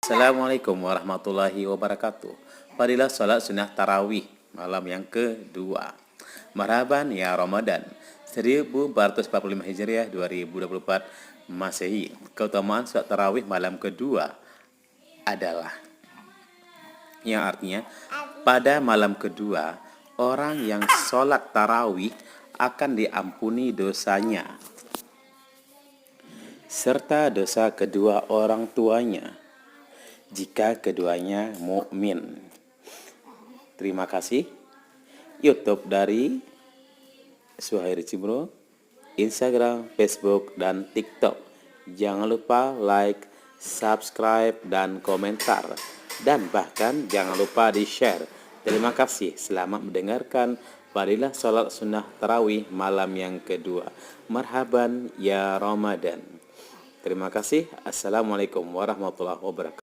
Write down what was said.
Assalamualaikum warahmatullahi wabarakatuh. Fadilah salat sunnah tarawih malam yang kedua. Marhaban ya Ramadan 1445 Hijriah 2024 Masehi. Keutamaan salat tarawih malam kedua adalah yang artinya pada malam kedua orang yang sholat tarawih akan diampuni dosanya serta dosa kedua orang tuanya jika keduanya mukmin. Terima kasih. YouTube dari Suhairi Cibro, Instagram, Facebook, dan TikTok. Jangan lupa like, subscribe, dan komentar. Dan bahkan jangan lupa di-share. Terima kasih. Selamat mendengarkan fadilah salat sunnah tarawih malam yang kedua. Marhaban ya Ramadan. Terima kasih. Assalamualaikum warahmatullahi wabarakatuh.